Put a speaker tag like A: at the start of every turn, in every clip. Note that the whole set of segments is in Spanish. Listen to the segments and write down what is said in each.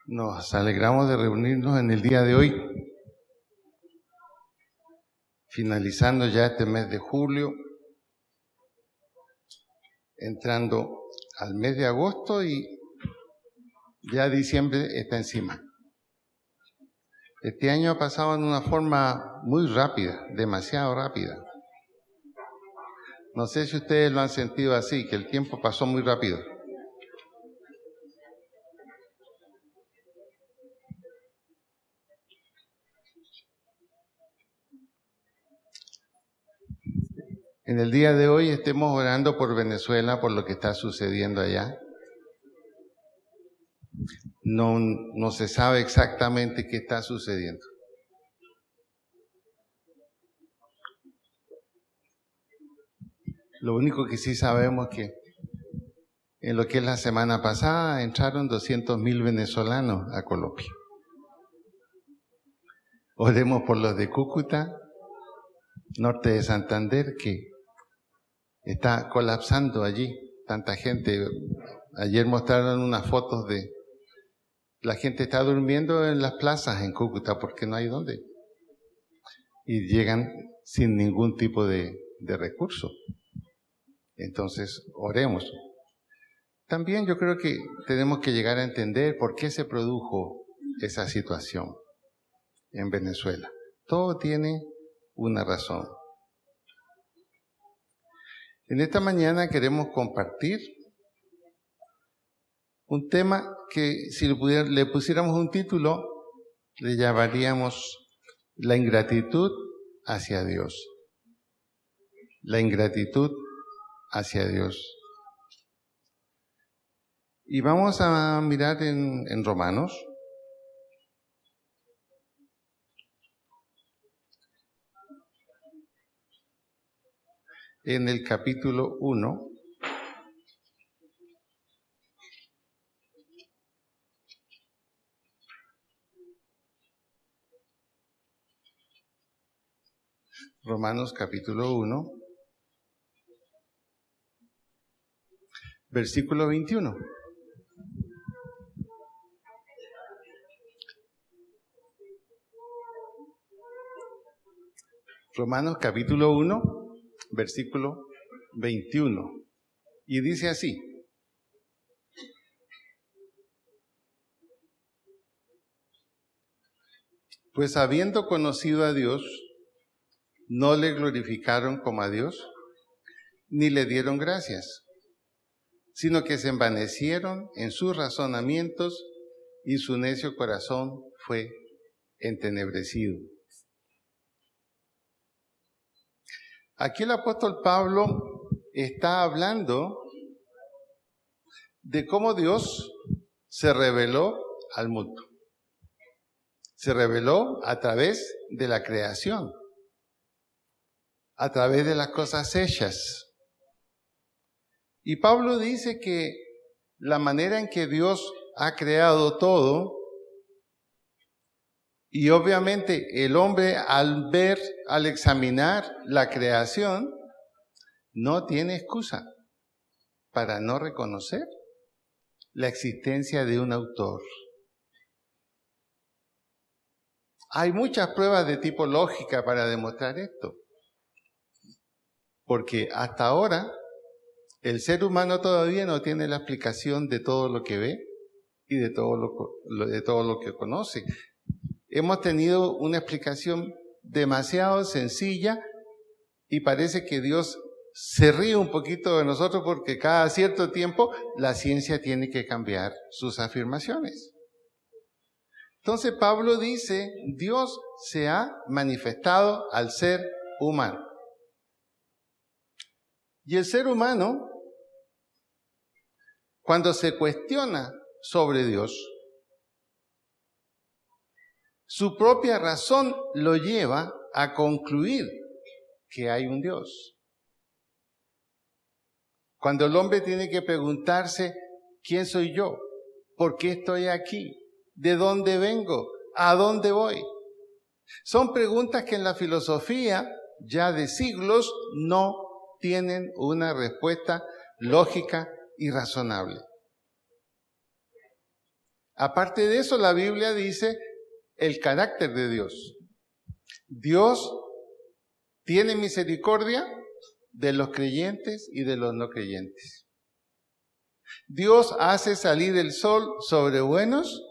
A: Nos alegramos de reunirnos en el día de hoy, finalizando ya este mes de julio, entrando al mes de agosto y ya diciembre está encima. Este año ha pasado en una forma muy rápida, demasiado rápida. No sé si ustedes lo han sentido así, que el tiempo pasó muy rápido. En el día de hoy estemos orando por Venezuela, por lo que está sucediendo allá. No se sabe exactamente qué está sucediendo. Lo único que sí sabemos es que en lo que es la semana pasada entraron 200.000 venezolanos a Colombia. Oremos por los de Cúcuta, norte de Santander, que está colapsando allí. Tanta gente. Ayer mostraron unas fotos de la gente está durmiendo en las plazas en Cúcuta porque no hay dónde. Y llegan sin ningún tipo de recurso. Entonces, oremos. También yo creo que tenemos que llegar a entender por qué se produjo esa situación en Venezuela. Todo tiene una razón. En esta mañana queremos compartir un tema que si le pusiéramos un título, le llamaríamos la ingratitud hacia Dios. La ingratitud hacia Dios. Y vamos a mirar en Romanos. En el capítulo 1. Romanos capítulo 1, versículo 21. Romanos capítulo 1, versículo 21. Y dice así: pues habiendo conocido a Dios, no le glorificaron como a Dios, ni le dieron gracias, sino que se envanecieron en sus razonamientos y su necio corazón fue entenebrecido. Aquí el apóstol Pablo está hablando de cómo Dios se reveló al mundo. Se reveló a través de la creación, a través de las cosas hechas. Y Pablo dice que la manera en que Dios ha creado todo, y obviamente el hombre al examinar la creación, no tiene excusa para no reconocer la existencia de un autor. Hay muchas pruebas de tipo lógica para demostrar esto, porque hasta ahora el ser humano todavía no tiene la explicación de todo lo que ve y de todo lo que conoce. Hemos tenido una explicación demasiado sencilla y parece que Dios se ríe un poquito de nosotros porque cada cierto tiempo la ciencia tiene que cambiar sus afirmaciones. Entonces Pablo dice, Dios se ha manifestado al ser humano. Y el ser humano, cuando se cuestiona sobre Dios, su propia razón lo lleva a concluir que hay un Dios. Cuando el hombre tiene que preguntarse, ¿quién soy yo? ¿Por qué estoy aquí? ¿De dónde vengo? ¿A dónde voy? Son preguntas que en la filosofía ya de siglos no tienen una respuesta lógica y razonable. Aparte de eso, la Biblia dice el carácter de Dios. Dios tiene misericordia de los creyentes y de los no creyentes. Dios hace salir el sol sobre buenos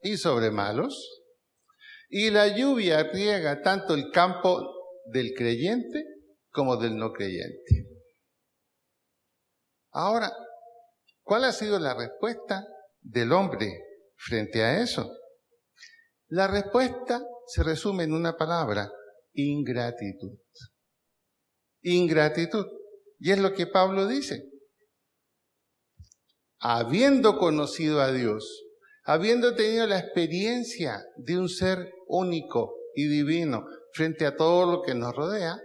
A: y sobre malos. Y la lluvia riega tanto el campo del creyente como del no creyente. Ahora, ¿cuál ha sido la respuesta del hombre frente a eso? La respuesta se resume en una palabra: ingratitud. Ingratitud. Y es lo que Pablo dice. Habiendo conocido a Dios, habiendo tenido la experiencia de un ser único y divino frente a todo lo que nos rodea,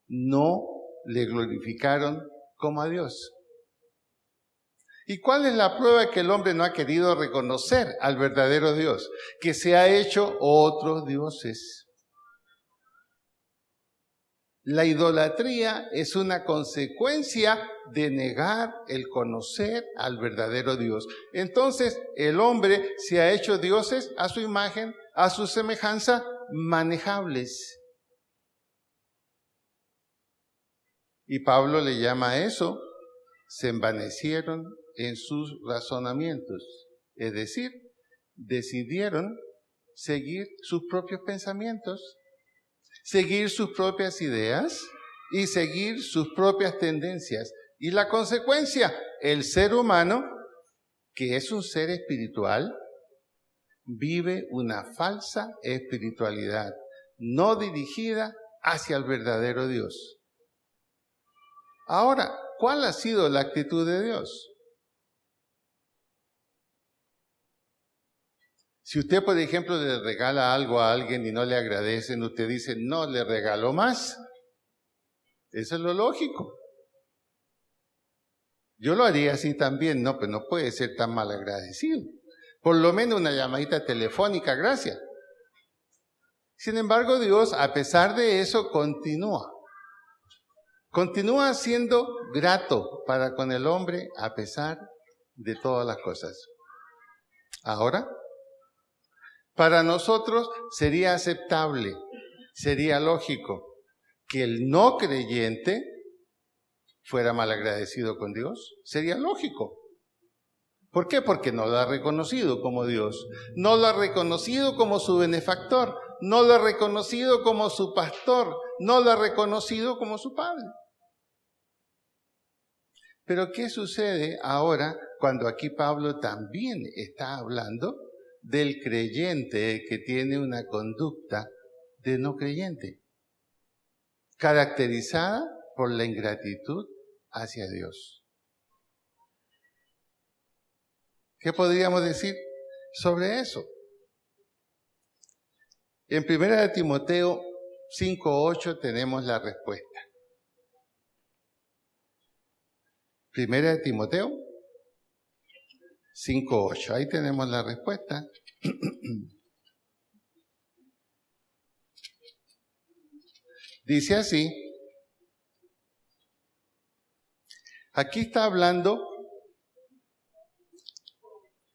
A: no le glorificaron como a Dios. ¿Y cuál es la prueba que el hombre no ha querido reconocer al verdadero Dios? Que se ha hecho otros dioses. La idolatría es una consecuencia de negar el conocer al verdadero Dios. Entonces, el hombre se ha hecho dioses a su imagen, a su semejanza, manejables. Y Pablo le llama a eso: se envanecieron en sus razonamientos. Es decir, decidieron seguir sus propios pensamientos, seguir sus propias ideas y seguir sus propias tendencias. Y la consecuencia, el ser humano, que es un ser espiritual, vive una falsa espiritualidad, no dirigida hacia el verdadero Dios. Ahora, ¿cuál ha sido la actitud de Dios? Si usted, por ejemplo, le regala algo a alguien y no le agradecen, usted dice: no, le regaló más. Eso es lo lógico. Yo lo haría así también, no, pero no puede ser tan mal agradecido. Por lo menos una llamadita telefónica, gracias. Sin embargo, Dios, a pesar de eso, continúa siendo grato para con el hombre a pesar de todas las cosas. Ahora, para nosotros sería aceptable, sería lógico que el no creyente fuera malagradecido con Dios. Sería lógico. ¿Por qué? Porque no lo ha reconocido como Dios, no lo ha reconocido como su benefactor, no lo ha reconocido como su pastor, no lo ha reconocido como su padre. Pero ¿qué sucede ahora cuando aquí Pablo también está hablando del creyente que tiene una conducta de no creyente, caracterizada por la ingratitud hacia Dios? ¿Qué podríamos decir sobre eso? En 1 Timoteo 5:8 tenemos la respuesta. 1 Timoteo 5:8, ahí tenemos la respuesta. Dice así, aquí está hablando,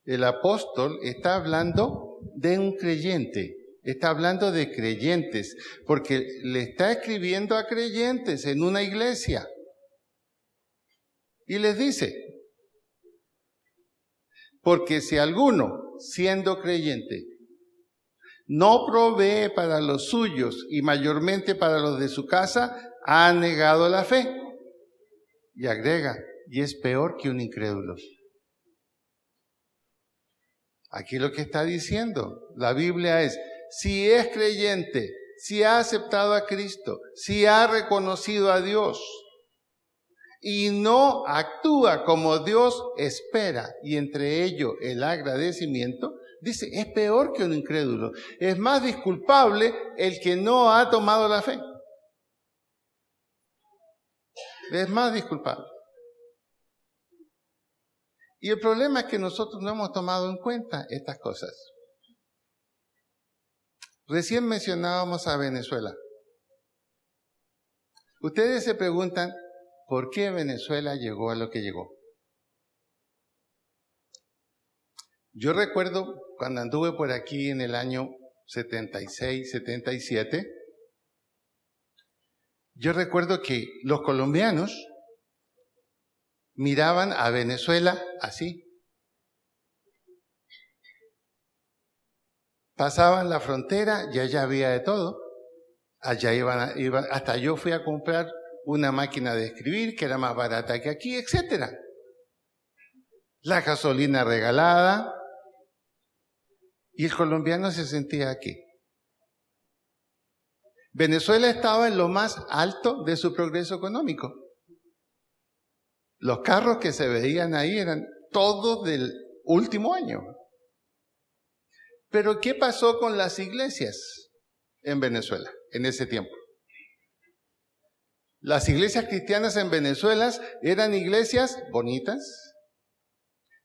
A: el apóstol está hablando de un creyente, está hablando de creyentes, porque le está escribiendo a creyentes en una iglesia. Y les dice: porque si alguno, siendo creyente, no provee para los suyos y mayormente para los de su casa, ha negado la fe. Y agrega: y es peor que un incrédulo. Aquí lo que está diciendo la Biblia es: si es creyente, si ha aceptado a Cristo, si ha reconocido a Dios y no actúa como Dios espera, y entre ello el agradecimiento, dice, es peor que un incrédulo. Es más disculpable el que no ha tomado la fe. Es más disculpable. Y el problema es que nosotros no hemos tomado en cuenta estas cosas. Recién mencionábamos a Venezuela. Ustedes se preguntan, ¿por qué Venezuela llegó a lo que llegó? Yo recuerdo cuando anduve por aquí en el año 76, 77, yo recuerdo que los colombianos miraban a Venezuela así. Pasaban la frontera y allá había de todo. Allá iban, hasta yo fui a comprar una máquina de escribir que era más barata que aquí, etcétera. La gasolina regalada. Y el colombiano se sentía aquí. Venezuela estaba en lo más alto de su progreso económico. Los carros que se veían ahí eran todos del último año. Pero ¿qué pasó con las iglesias en Venezuela en ese tiempo? Las iglesias cristianas en Venezuela eran iglesias bonitas,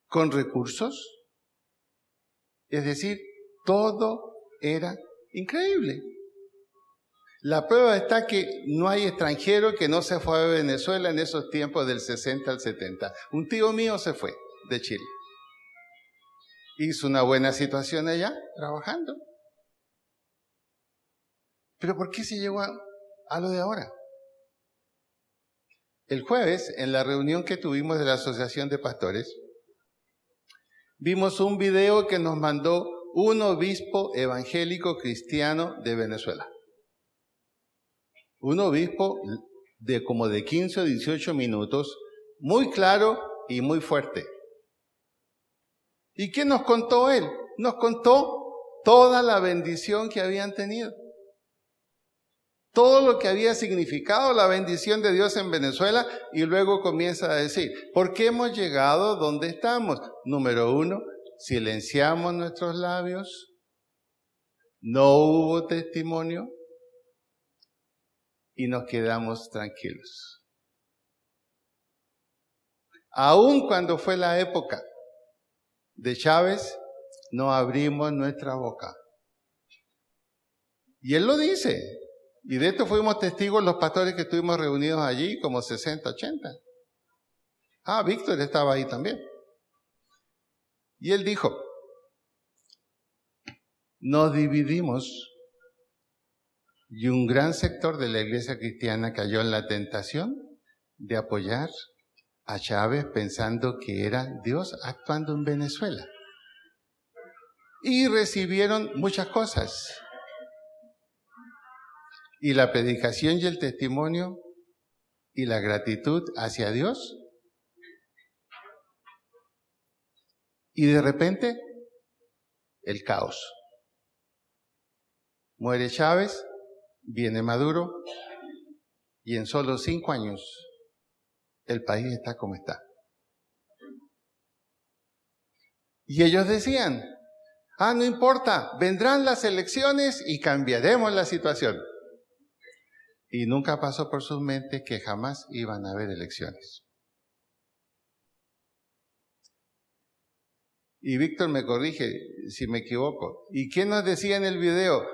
A: con recursos. Es decir, todo era increíble. La prueba está que no hay extranjero que no se fue a Venezuela en esos tiempos del 60 al 70. Un tío mío se fue de Chile. Hizo una buena situación allá, trabajando. Pero ¿por qué se llegó a lo de ahora? El jueves, en la reunión que tuvimos de la Asociación de Pastores, vimos un video que nos mandó un obispo evangélico cristiano de Venezuela. Un obispo de como de 15 o 18 minutos, muy claro y muy fuerte. ¿Y qué nos contó él? Nos contó toda la bendición que habían tenido. Todo lo que había significado la bendición de Dios en Venezuela, y luego comienza a decir, ¿por qué hemos llegado donde estamos? Número 1, silenciamos nuestros labios, no hubo testimonio y nos quedamos tranquilos. Aun cuando fue la época de Chávez, no abrimos nuestra boca. Y él lo dice. Y de esto fuimos testigos los pastores que estuvimos reunidos allí, como 60, 80. Víctor estaba ahí también. Y él dijo, nos dividimos y un gran sector de la iglesia cristiana cayó en la tentación de apoyar a Chávez pensando que era Dios actuando en Venezuela. Y recibieron muchas cosas. Y la predicación y el testimonio y la gratitud hacia Dios. Y de repente, el caos. Muere Chávez, viene Maduro, y en solo 5 años el país está como está. Y ellos decían, no importa, vendrán las elecciones y cambiaremos la situación. Y nunca pasó por sus mentes que jamás iban a haber elecciones. Y Víctor me corrige si me equivoco. ¿Y qué nos decía en el video?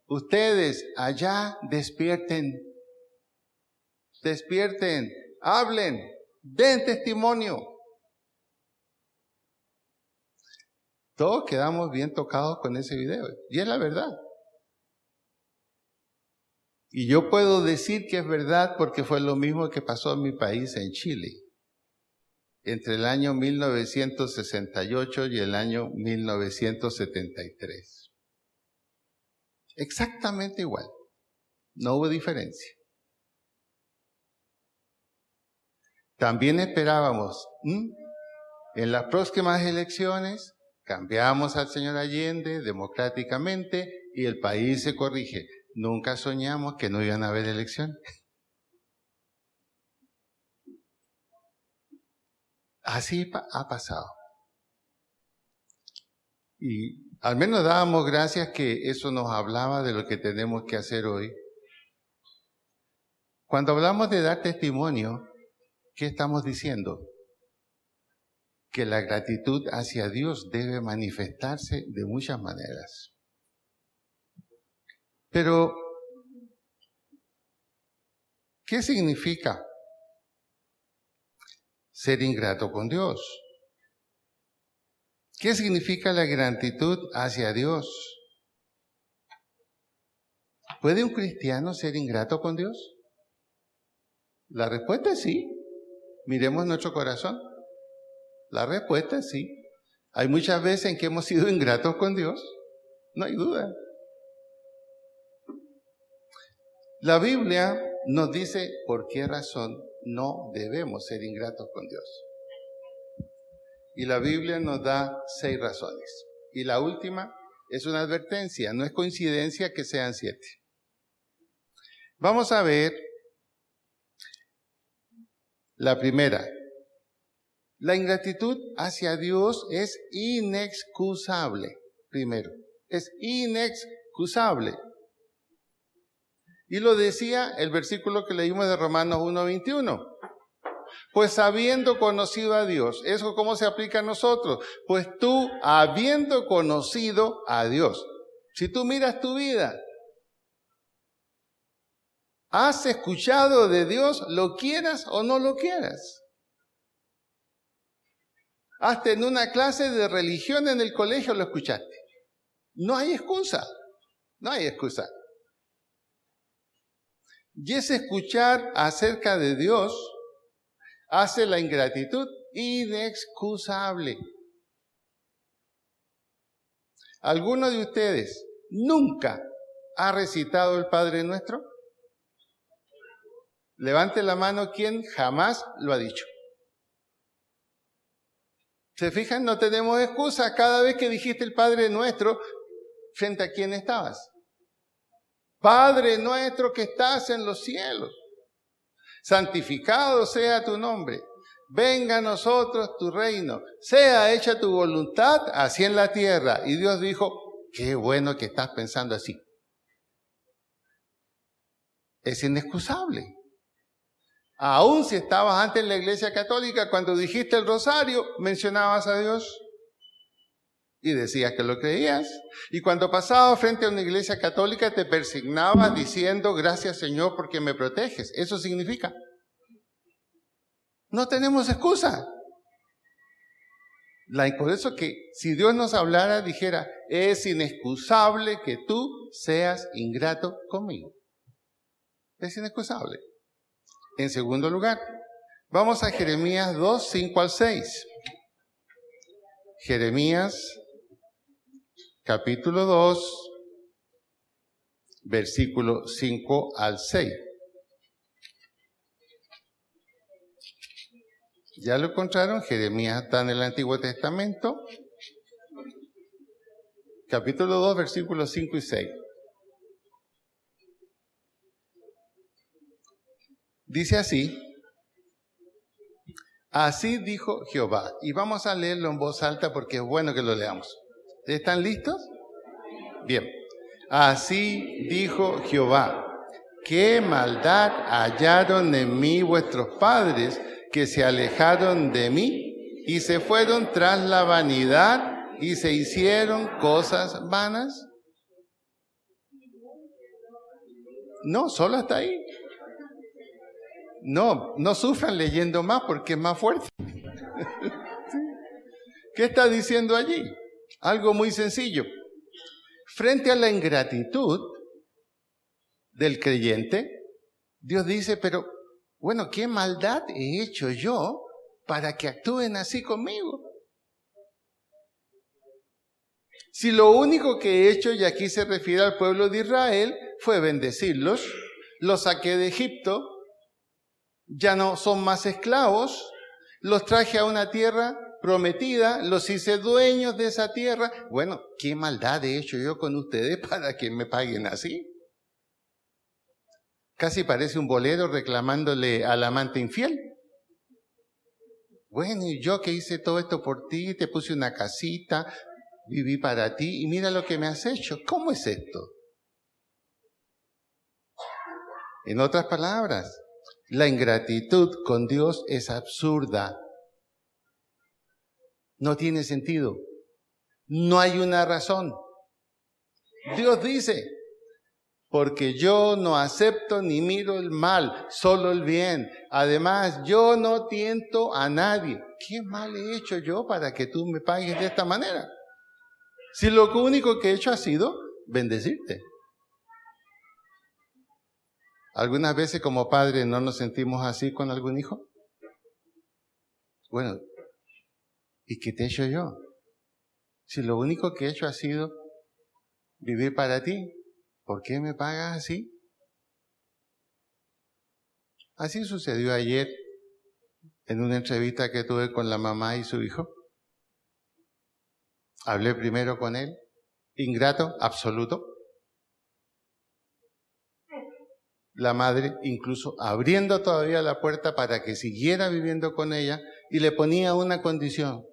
A: Ustedes allá despierten, hablen, den testimonio. Todos quedamos bien tocados con ese video. Y es la verdad. Y yo puedo decir que es verdad porque fue lo mismo que pasó en mi país, en Chile, entre el año 1968 y el año 1973. Exactamente igual. No hubo diferencia. También esperábamos, en las próximas elecciones, cambiamos al señor Allende democráticamente y el país se corrige. Nunca soñamos que no iban a haber elecciones. Así ha pasado. Y al menos dábamos gracias que eso nos hablaba de lo que tenemos que hacer hoy. Cuando hablamos de dar testimonio, ¿qué estamos diciendo? Que la gratitud hacia Dios debe manifestarse de muchas maneras. Pero, ¿qué significa ser ingrato con Dios? ¿Qué significa la gratitud hacia Dios? ¿Puede un cristiano ser ingrato con Dios? La respuesta es sí. Miremos nuestro corazón. La respuesta es sí. Hay muchas veces en que hemos sido ingratos con Dios. No hay duda. La Biblia nos dice por qué razón no debemos ser ingratos con Dios. Y la Biblia nos da 6 razones. Y la última es una advertencia. No es coincidencia que sean 7. Vamos a ver la primera. La ingratitud hacia Dios es inexcusable. Primero, es inexcusable. Y lo decía el versículo que leímos de Romanos 1:21. Pues habiendo conocido a Dios, ¿eso cómo se aplica a nosotros? Pues tú, habiendo conocido a Dios. Si tú miras tu vida, ¿has escuchado de Dios, lo quieras o no lo quieras? Hasta en una clase de religión en el colegio lo escuchaste. No hay excusa, no hay excusa. Y ese escuchar acerca de Dios hace la ingratitud inexcusable. ¿Alguno de ustedes nunca ha recitado el Padre Nuestro? Levante la mano quien jamás lo ha dicho. ¿Se fijan? No tenemos excusa. Cada vez que dijiste el Padre Nuestro, ¿frente a quién estabas? Padre nuestro que estás en los cielos, santificado sea tu nombre. Venga a nosotros tu reino. Sea hecha tu voluntad, así en la tierra. Y Dios dijo, qué bueno que estás pensando así. Es inexcusable. Aún si estabas antes en la iglesia católica, cuando dijiste el rosario, mencionabas a Dios y decías que lo creías. Y cuando pasabas frente a una iglesia católica, te persignabas diciendo, gracias Señor porque me proteges. Eso significa. No tenemos excusa. Por eso que si Dios nos hablara, dijera, es inexcusable que tú seas ingrato conmigo. Es inexcusable. En segundo lugar, vamos a Jeremías 2, 5 al 6. Jeremías, capítulo 2, versículo 5 al 6. ¿Ya lo encontraron? Jeremías está en el Antiguo Testamento. Capítulo 2, versículos 5 y 6. Dice así. Así dijo Jehová. Y vamos a leerlo en voz alta porque es bueno que lo leamos. ¿Están listos? Bien. Así dijo Jehová. ¿Qué maldad hallaron en mí vuestros padres que se alejaron de mí y se fueron tras la vanidad y se hicieron cosas vanas? No, solo hasta ahí. No sufran leyendo más porque es más fuerte. ¿Qué está diciendo allí? Algo muy sencillo. Frente a la ingratitud del creyente, Dios dice, pero bueno, ¿qué maldad he hecho yo para que actúen así conmigo? Si lo único que he hecho, y aquí se refiere al pueblo de Israel, fue bendecirlos, los saqué de Egipto, ya no son más esclavos, los traje a una tierra prometida, los hice dueños de esa tierra. Bueno, ¿qué maldad he hecho yo con ustedes para que me paguen así? Casi parece un bolero reclamándole al amante infiel. Bueno, y yo que hice todo esto por ti, te puse una casita, viví para ti y mira lo que me has hecho. ¿Cómo es esto? En otras palabras, la ingratitud con Dios es absurda. No tiene sentido. No hay una razón. Dios dice, porque yo no acepto ni miro el mal, solo el bien. Además, yo no tiento a nadie. ¿Qué mal he hecho yo para que tú me pagues de esta manera? Si lo único que he hecho ha sido bendecirte. ¿Algunas veces como padres no nos sentimos así con algún hijo? Bueno, ¿y qué te he hecho yo? Si lo único que he hecho ha sido vivir para ti, ¿por qué me pagas así? Así sucedió ayer en una entrevista que tuve con la mamá y su hijo. Hablé primero con él, ingrato, absoluto. La madre incluso abriendo todavía la puerta para que siguiera viviendo con ella y le ponía una condición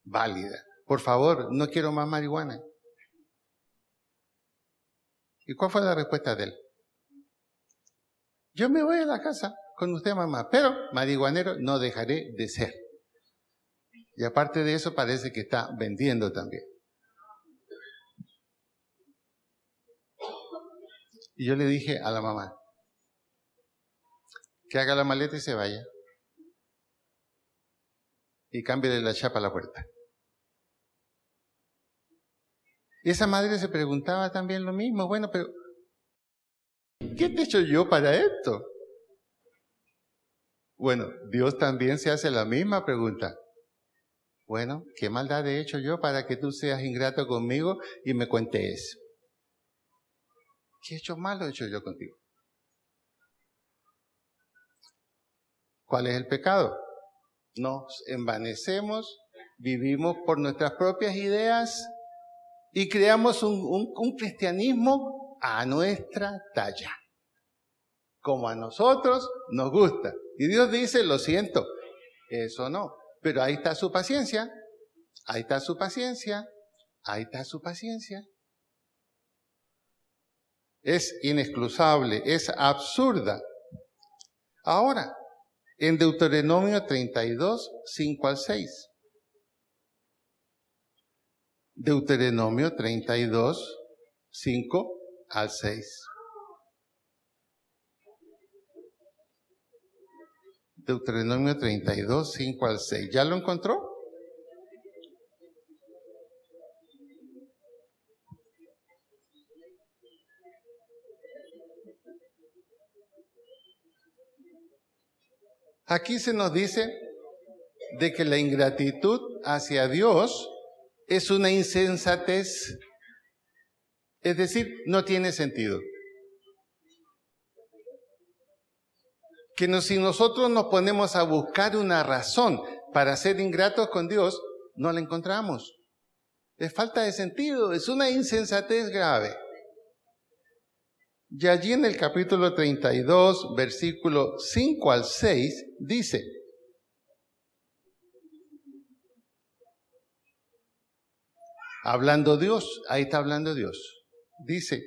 A: válida. Por favor, no quiero más marihuana. ¿Y cuál fue la respuesta de él? Yo me voy a la casa con usted, mamá, pero marihuanero no dejaré de ser. Y aparte de eso parece que está vendiendo también. Y yo le dije a la mamá que haga la maleta y se vaya. Y cámbiale la chapa a la puerta. Y esa madre se preguntaba también lo mismo. Bueno, pero ¿qué te he hecho yo para esto? Bueno, Dios también se hace la misma pregunta. Bueno, ¿qué maldad he hecho yo para que tú seas ingrato conmigo y me cuentes? ¿Qué hecho malo he hecho yo contigo? ¿Cuál es el pecado? Nos envanecemos, vivimos por nuestras propias ideas y creamos un cristianismo a nuestra talla, como a nosotros nos gusta. Y Dios dice, lo siento, eso no. Pero ahí está su paciencia, ahí está su paciencia, ahí está su paciencia. Es inexcusable, es absurda. Ahora, en Deuteronomio 32, 5 al 6. Deuteronomio 32, 5 al 6. Deuteronomio 32, 5 al 6. ¿Ya lo encontró? Aquí se nos dice de que la ingratitud hacia Dios es una insensatez. Es decir, no tiene sentido. Que si nosotros nos ponemos a buscar una razón para ser ingratos con Dios, no la encontramos. Es falta de sentido, es una insensatez grave. Y allí en el capítulo 32, versículo 5 al 6, dice: hablando Dios, ahí está hablando Dios. Dice,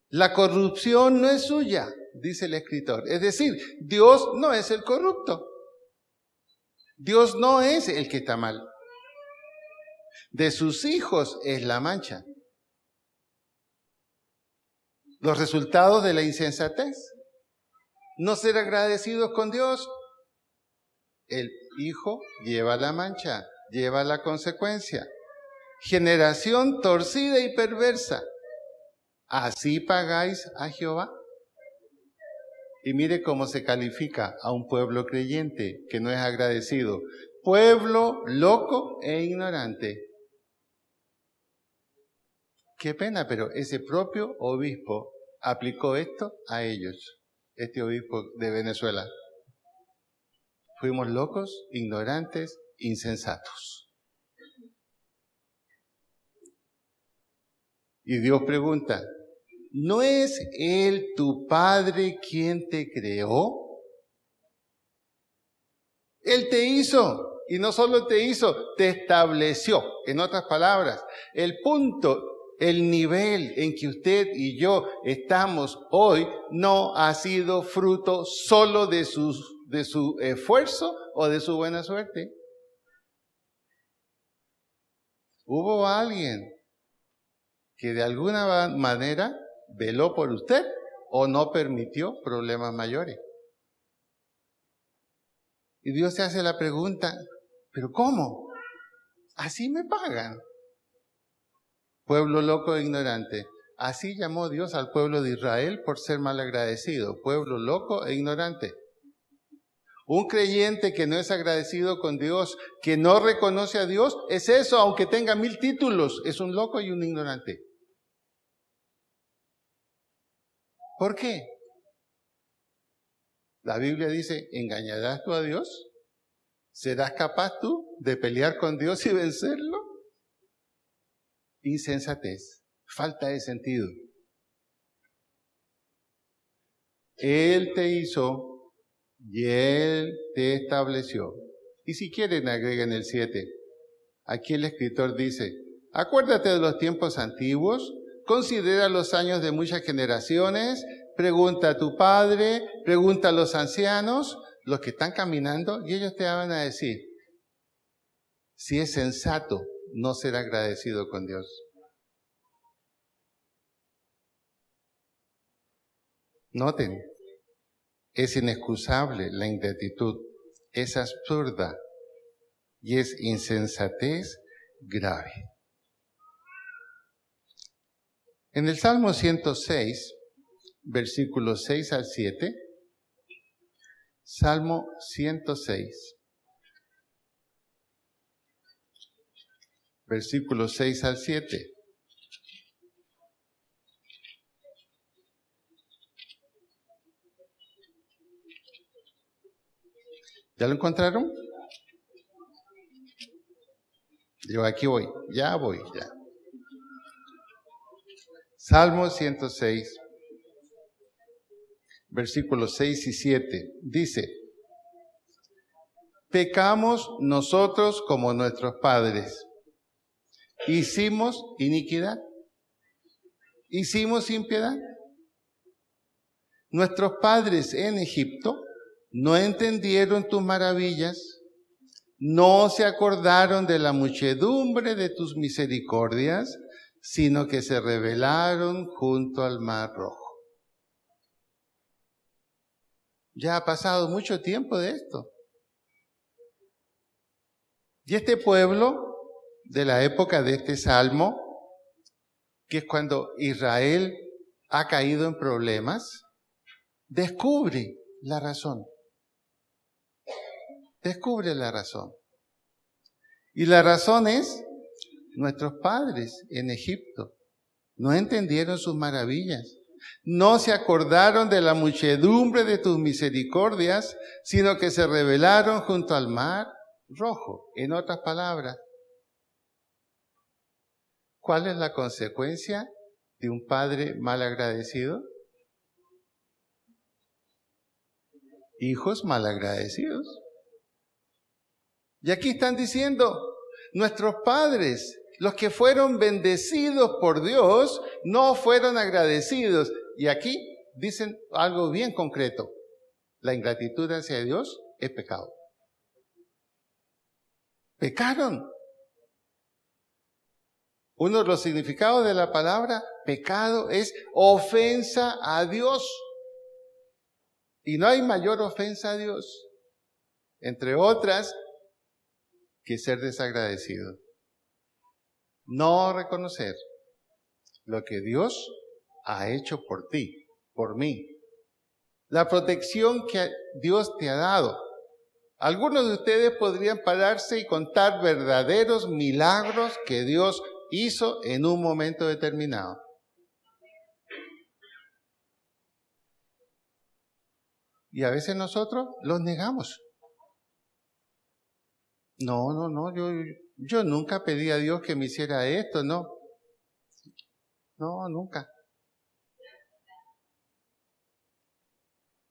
A: la corrupción no es suya, dice el escritor. Es decir, Dios no es el corrupto. Dios no es el que está mal. De sus hijos es la mancha. Los resultados de la insensatez. No ser agradecidos con Dios. El hijo lleva la mancha, lleva la consecuencia. Generación torcida y perversa. ¿Así pagáis a Jehová? Y mire cómo se califica a un pueblo creyente que no es agradecido. Pueblo loco e ignorante. Qué pena, pero ese propio obispo aplicó esto a ellos. Este obispo de Venezuela. Fuimos locos, ignorantes, insensatos. Y Dios pregunta, ¿no es Él tu Padre quien te creó? Él te hizo, y no solo te hizo, te estableció. En otras palabras, el punto, el nivel en que usted y yo estamos hoy no ha sido fruto solo de su esfuerzo o de su buena suerte. Hubo alguien que de alguna manera veló por usted o no permitió problemas mayores. Y Dios se hace la pregunta, ¿pero cómo? Así me pagan. Pueblo loco e ignorante. Así llamó Dios al pueblo de Israel por ser malagradecido. Pueblo loco e ignorante. Un creyente que no es agradecido con Dios, que no reconoce a Dios, es eso, aunque tenga 1000 títulos, es un loco y un ignorante. ¿Por qué? La Biblia dice, ¿engañarás tú a Dios? ¿Serás capaz tú de pelear con Dios y vencerlo? Insensatez, falta de sentido. Él te hizo y Él te estableció. Y si quieren agreguen el 7. Aquí el escritor dice, acuérdate de los tiempos antiguos, considera los años de muchas generaciones, pregunta a tu padre, pregunta a los ancianos, los que están caminando, y ellos te van a decir, si es sensato no ser agradecido con Dios. Noten, es inexcusable la ingratitud, es absurda y es insensatez grave. En el Salmo 106, versículos 6 al 7, Salmo 106, versículos 6 al 7. ¿Ya lo encontraron? Yo aquí voy, ya. Salmo 106, versículos 6 y 7, dice, pecamos nosotros como nuestros padres, hicimos iniquidad, hicimos impiedad. Nuestros padres en Egipto no entendieron tus maravillas, no se acordaron de la muchedumbre de tus misericordias, sino que se rebelaron junto al Mar Rojo. Ya ha pasado mucho tiempo de esto. Y este pueblo, de la época de este salmo, que es cuando Israel ha caído en problemas, descubre la razón. Descubre la razón. Y la razón es, nuestros padres en Egipto no entendieron sus maravillas, no se acordaron de la muchedumbre de tus misericordias, sino que se rebelaron junto al Mar Rojo. En otras palabras, ¿cuál es la consecuencia de un padre mal agradecido? Hijos mal agradecidos. Y aquí están diciendo, nuestros padres, los que fueron bendecidos por Dios, no fueron agradecidos. Y aquí dicen algo bien concreto. La ingratitud hacia Dios es pecado. Pecaron. Uno de los significados de la palabra pecado es ofensa a Dios. Y no hay mayor ofensa a Dios, entre otras, que ser desagradecido. No reconocer lo que Dios ha hecho por ti, por mí. La protección que Dios te ha dado. Algunos de ustedes podrían pararse y contar verdaderos milagros que Dios hizo en un momento determinado. Y a veces nosotros los negamos. No, yo nunca pedí a Dios que me hiciera esto, no. No, nunca.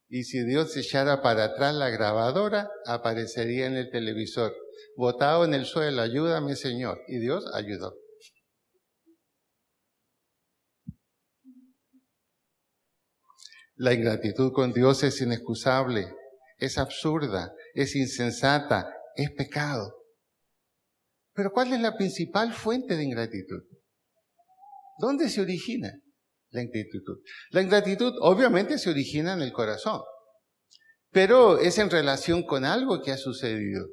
A: Y si Dios echara para atrás la grabadora, aparecería en el televisor, botado en el suelo, ayúdame Señor. Y Dios ayudó. La ingratitud con Dios es inexcusable, es absurda, es insensata, es pecado. Pero ¿cuál es la principal fuente de ingratitud? ¿Dónde se origina? La ingratitud. La ingratitud obviamente se origina en el corazón, pero es en relación con algo que ha sucedido.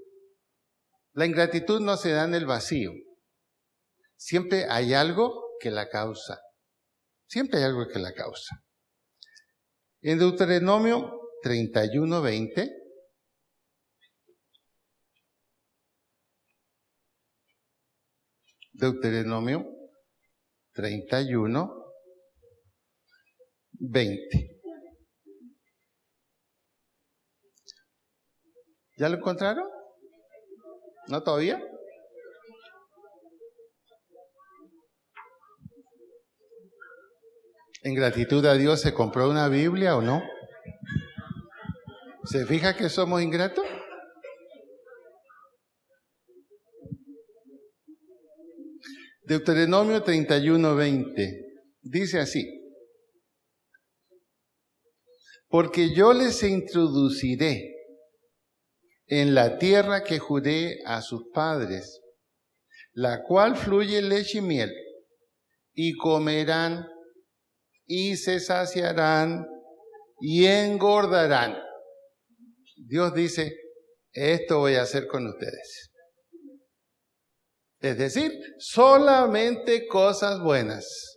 A: La ingratitud no se da en el vacío. Siempre hay algo que la causa. Siempre hay algo que la causa. En Deuteronomio 31:20, Deuteronomio 31:20. ¿Ya lo encontraron? ¿No todavía? ¿En gratitud a Dios se compró una Biblia o no? ¿Se fija que somos ingratos? Deuteronomio 31:20 dice así: porque yo les introduciré en la tierra que juré a sus padres, la cual fluye leche y miel, y comerán, y se saciarán, y engordarán. Dios dice, esto voy a hacer con ustedes. Es decir, solamente cosas buenas.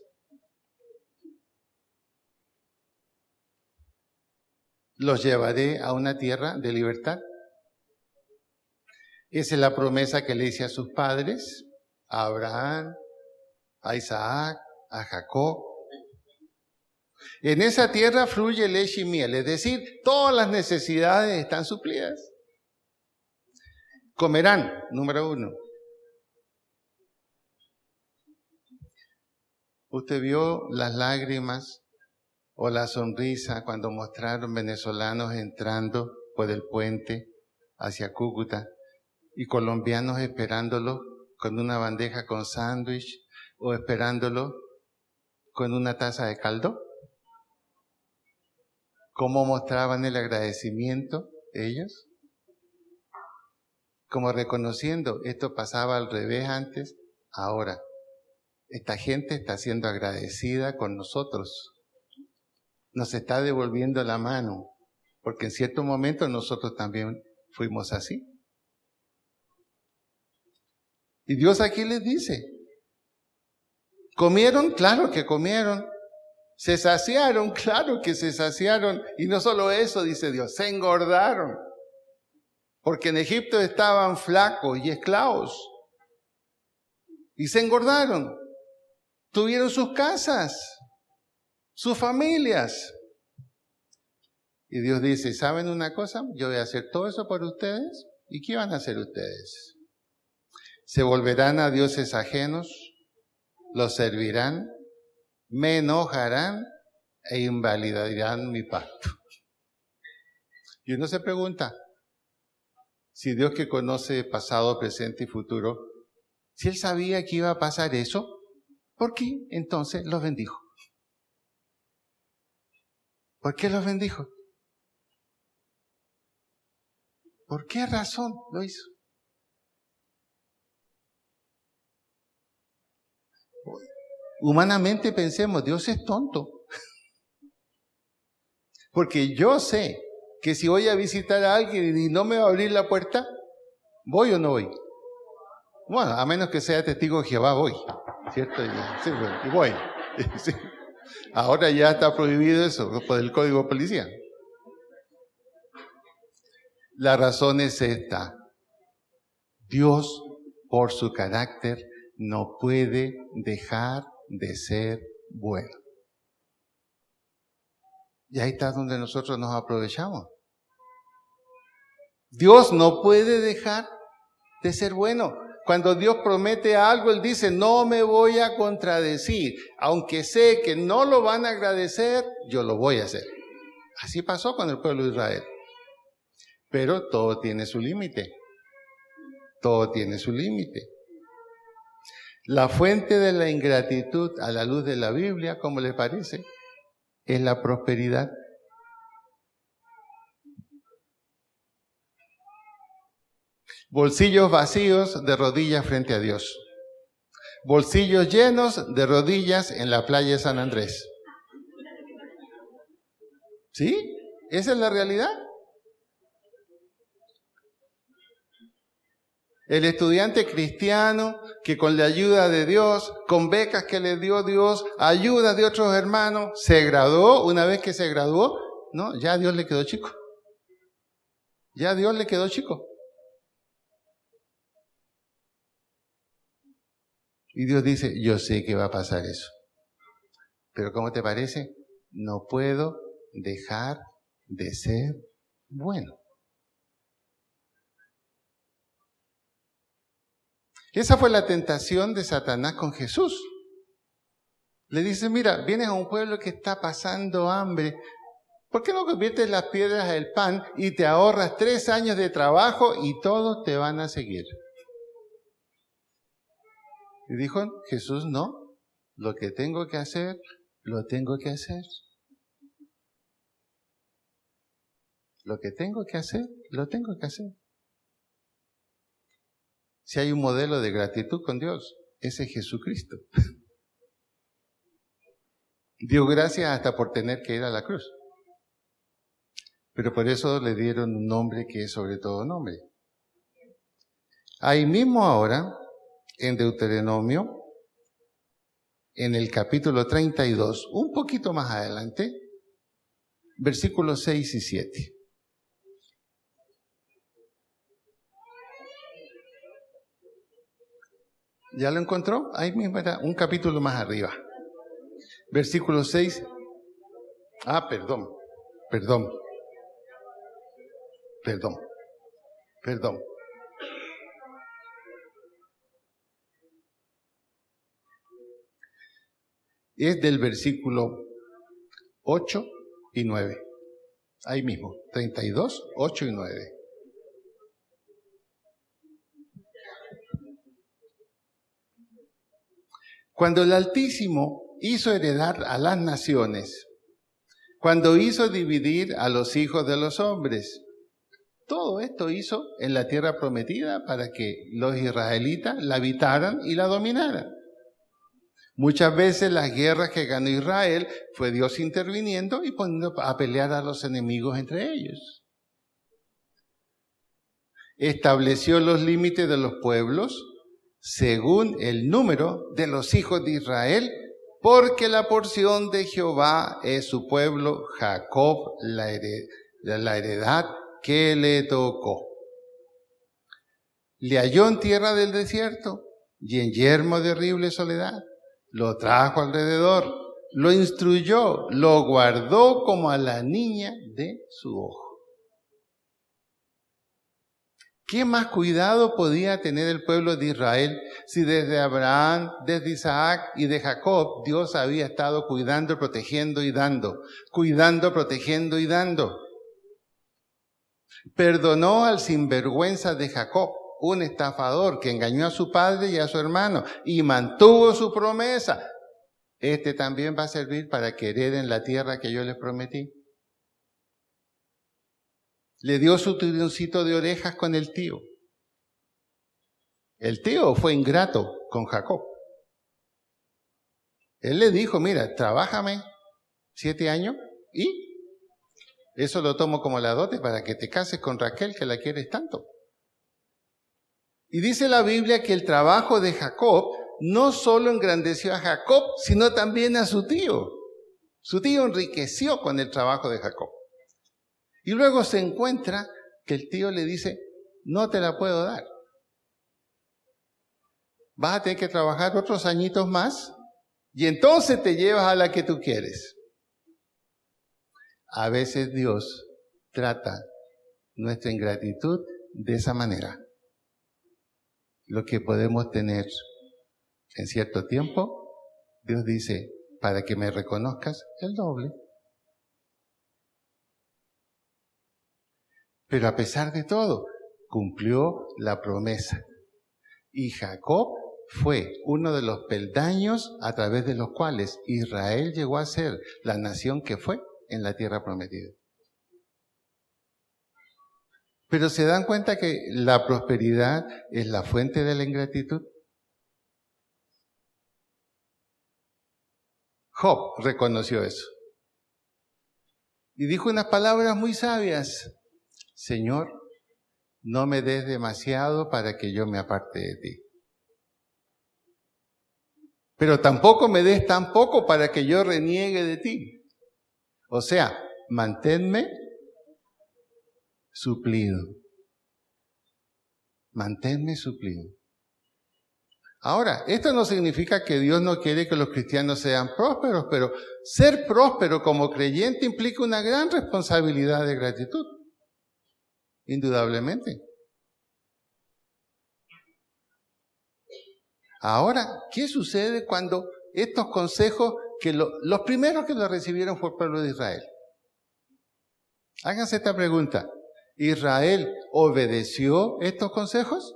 A: Los llevaré a una tierra de libertad. Esa es la promesa que le hice a sus padres, a Abraham, a Isaac, a Jacob. En esa tierra fluye leche y miel, es decir, todas las necesidades están suplidas. Comerán, número 1. ¿Usted vio las lágrimas o la sonrisa cuando mostraron venezolanos entrando por el puente hacia Cúcuta y colombianos esperándolo con una bandeja con sándwich o esperándolo con una taza de caldo? ¿Cómo mostraban el agradecimiento ellos? Como reconociendo, esto pasaba al revés antes, ahora. Esta gente está siendo agradecida con nosotros. Nos está devolviendo la mano, porque en cierto momento nosotros también fuimos así. Y Dios aquí les dice, ¿comieron? Claro que comieron. ¿Se saciaron? Claro que se saciaron. Y no solo eso, dice Dios, se engordaron. Porque en Egipto estaban flacos y esclavos. Y se engordaron. Tuvieron sus casas, sus familias. Y Dios dice, ¿saben una cosa? Yo voy a hacer todo eso por ustedes. ¿Y qué van a hacer ustedes? Se volverán a dioses ajenos, los servirán, me enojarán e invalidarán mi pacto. Y uno se pregunta, si Dios que conoce pasado, presente y futuro, si Él sabía que iba a pasar eso, ¿por qué entonces los bendijo? ¿Por qué los bendijo? ¿Por qué razón lo hizo? Humanamente pensemos, Dios es tonto. Porque yo sé que si voy a visitar a alguien y no me va a abrir la puerta, ¿voy o no voy? Bueno, a menos que sea testigo de Jehová, voy. ¿Cierto? Sí, bueno, voy. Sí. Ahora ya está prohibido eso por el Código Policial. La razón es esta. Dios, por su carácter, no puede dejar de ser bueno. Y ahí está donde nosotros nos aprovechamos. Dios no puede dejar de ser bueno. Cuando Dios promete algo, Él dice, no me voy a contradecir. Aunque sé que no lo van a agradecer, yo lo voy a hacer. Así pasó con el pueblo de Israel. Pero todo tiene su límite. Todo tiene su límite. La fuente de la ingratitud a la luz de la Biblia, ¿cómo le parece? Es la prosperidad. Bolsillos vacíos de rodillas frente a Dios. Bolsillos llenos de rodillas en la playa de San Andrés. ¿Sí? ¿Esa es la realidad? El estudiante cristiano que con la ayuda de Dios, con becas que le dio Dios, ayudas de otros hermanos, se graduó. Una vez que se graduó, no, ya Dios le quedó chico. Ya Dios le quedó chico. Y Dios dice, yo sé que va a pasar eso. Pero ¿cómo te parece? No puedo dejar de ser bueno. Esa fue la tentación de Satanás con Jesús. Le dice, mira, vienes a un pueblo que está pasando hambre. ¿Por qué no conviertes las piedras en pan y te ahorras 3 años de trabajo y todos te van a seguir? Y dijo Jesús, no, lo que tengo que hacer, lo tengo que hacer. Lo que tengo que hacer, lo tengo que hacer. Si hay un modelo de gratitud con Dios, ese es Jesucristo. Dio gracias hasta por tener que ir a la cruz. Pero por eso le dieron un nombre que es sobre todo nombre. Ahí mismo ahora, en Deuteronomio, en el capítulo 32, un poquito más adelante, versículos 6 y 7. ¿Ya lo encontró? Ahí mismo era un capítulo más arriba. Versículo 6. Perdón. Es del versículo 8 y 9. Ahí mismo, 32, 8 y 9. Cuando el Altísimo hizo heredar a las naciones, cuando hizo dividir a los hijos de los hombres, todo esto hizo en la tierra prometida para que los israelitas la habitaran y la dominaran. Muchas veces las guerras que ganó Israel fue Dios interviniendo y poniendo a pelear a los enemigos entre ellos. Estableció los límites de los pueblos según el número de los hijos de Israel, porque la porción de Jehová es su pueblo, Jacob, la heredad que le tocó. Le halló en tierra del desierto y en yermo de horrible soledad. Lo trajo alrededor, lo instruyó, lo guardó como a la niña de su ojo. ¿Qué más cuidado podía tener el pueblo de Israel si desde Abraham, desde Isaac y de Jacob Dios había estado cuidando, protegiendo y dando? Cuidando, protegiendo y dando. Perdonó al sinvergüenza de Jacob, un estafador que engañó a su padre y a su hermano y mantuvo su promesa. Este también va a servir para que hereden la tierra que yo les prometí. Le dio su tironcito de orejas con el tío. El tío fue ingrato con Jacob. Él le dijo, mira, trabájame 7 años y eso lo tomo como la dote para que te cases con Raquel, que la quieres tanto. Y dice la Biblia que el trabajo de Jacob no solo engrandeció a Jacob, sino también a su tío. Su tío enriqueció con el trabajo de Jacob. Y luego se encuentra que el tío le dice, no te la puedo dar. Vas a tener que trabajar otros añitos más y entonces te llevas a la que tú quieres. A veces Dios trata nuestra ingratitud de esa manera. Lo que podemos tener en cierto tiempo, Dios dice, para que me reconozcas el doble. Pero a pesar de todo, cumplió la promesa. Y Jacob fue uno de los peldaños a través de los cuales Israel llegó a ser la nación que fue en la tierra prometida. Pero ¿se dan cuenta que la prosperidad es la fuente de la ingratitud? Job reconoció eso. Y dijo unas palabras muy sabias. Señor, no me des demasiado para que yo me aparte de ti. Pero tampoco me des tan poco para que yo reniegue de ti. O sea, manténme suplido. Manténme suplido. Ahora, esto no significa que Dios no quiere que los cristianos sean prósperos, pero ser próspero como creyente implica una gran responsabilidad de gratitud. Indudablemente. Ahora, ¿qué sucede cuando estos consejos, que los primeros que los recibieron fue el pueblo de Israel? Háganse esta pregunta. ¿Israel obedeció estos consejos?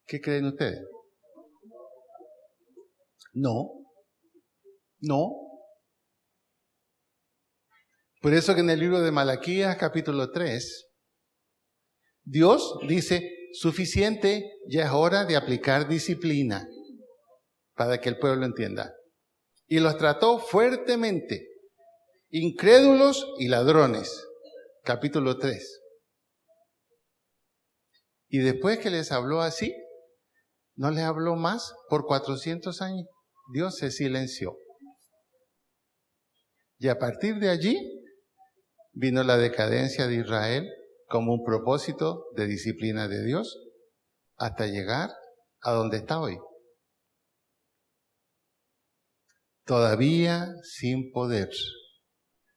A: ¿Qué creen ustedes? No. Por eso que en el libro de Malaquías, capítulo 3, Dios dice, suficiente, ya es hora de aplicar disciplina para que el pueblo entienda. Y los trató fuertemente, incrédulos y ladrones, capítulo 3. Y después que les habló así, no les habló más por 400 años. Dios se silenció. Y a partir de allí vino la decadencia de Israel como un propósito de disciplina de Dios hasta llegar a donde está hoy. Todavía sin poder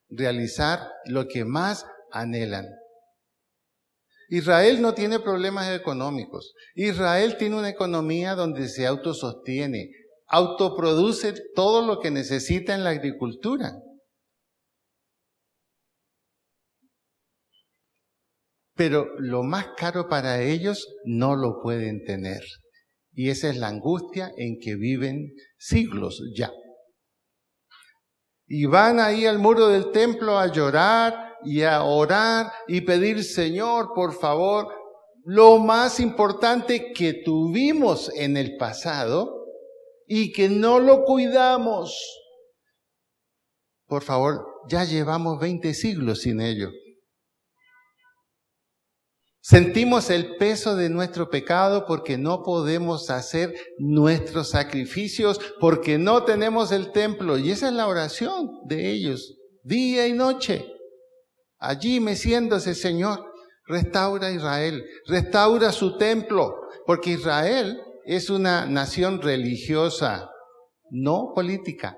A: realizar lo que más anhelan. Israel no tiene problemas económicos. Israel tiene una economía donde se autosostiene, autoproduce todo lo que necesita en la agricultura. Pero lo más caro para ellos no lo pueden tener. Y esa es la angustia en que viven siglos ya. Y van ahí al muro del templo a llorar y a orar y pedir, Señor, por favor, lo más importante que tuvimos en el pasado y que no lo cuidamos. Por favor, ya llevamos 20 siglos sin ello. Sentimos el peso de nuestro pecado porque no podemos hacer nuestros sacrificios, porque no tenemos el templo. Y esa es la oración de ellos, día y noche. Allí meciéndose, Señor, restaura a Israel, restaura su templo, porque Israel es una nación religiosa, no política.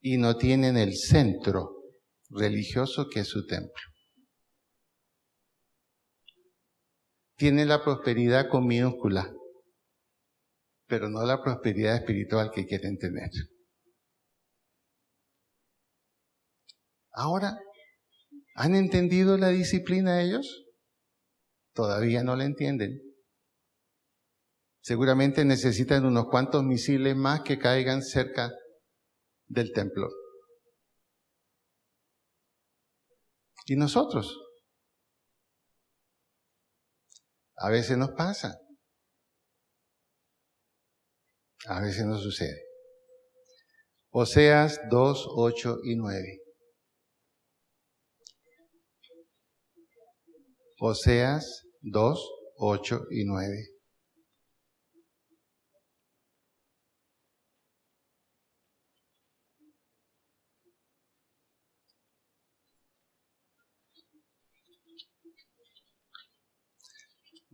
A: Y no tienen el centro religioso que es su templo. Tiene la prosperidad con minúscula, pero no la prosperidad espiritual que quieren tener. Ahora, ¿han entendido la disciplina ellos? Todavía no la entienden. Seguramente necesitan unos cuantos misiles más que caigan cerca del templo. ¿Y nosotros? A veces nos pasa. A veces nos sucede. Oseas 2, 8 y 9. Oseas 2, 8 y 9.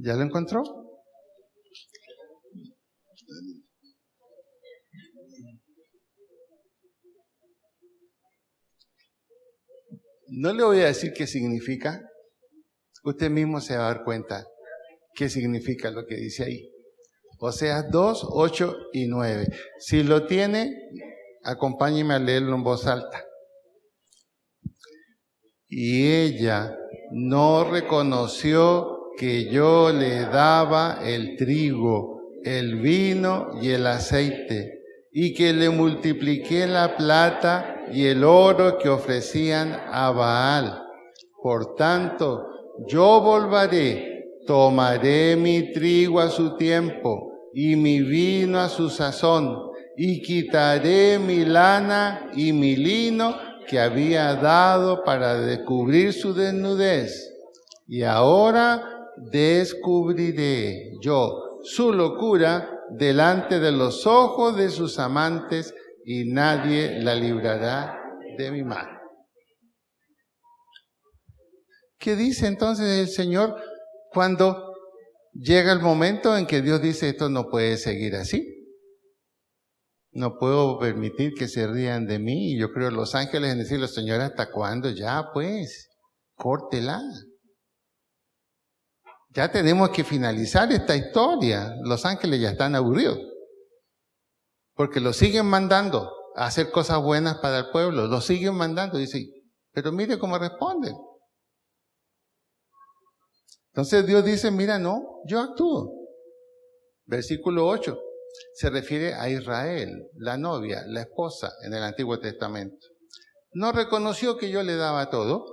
A: ¿Ya lo encontró? No le voy a decir qué significa. Usted mismo se va a dar cuenta qué significa lo que dice ahí. Oseas 2, 8 y 9. Si lo tiene, acompáñeme a leerlo en voz alta. Y ella no reconoció que yo le daba el trigo, el vino y el aceite, y que le multipliqué la plata y el oro que ofrecían a Baal. Por tanto, yo volveré, tomaré mi trigo a su tiempo y mi vino a su sazón, y quitaré mi lana y mi lino que había dado para descubrir su desnudez. Y ahora descubriré yo su locura delante de los ojos de sus amantes y nadie la librará de mi mano. ¿Qué dice entonces el Señor cuando llega el momento en que Dios dice esto no puede seguir así? No puedo permitir que se rían de mí. Y yo creo los ángeles en decirle, Señor, ¿hasta cuándo? Ya pues, córtela. Ya tenemos que finalizar esta historia. Los ángeles ya están aburridos. Porque lo siguen mandando a hacer cosas buenas para el pueblo. Lo siguen mandando. Dice, pero mire cómo responden. Entonces Dios dice, mira, no, yo actúo. Versículo 8. Se refiere a Israel, la novia, la esposa en el Antiguo Testamento. ¿No reconoció que yo le daba todo?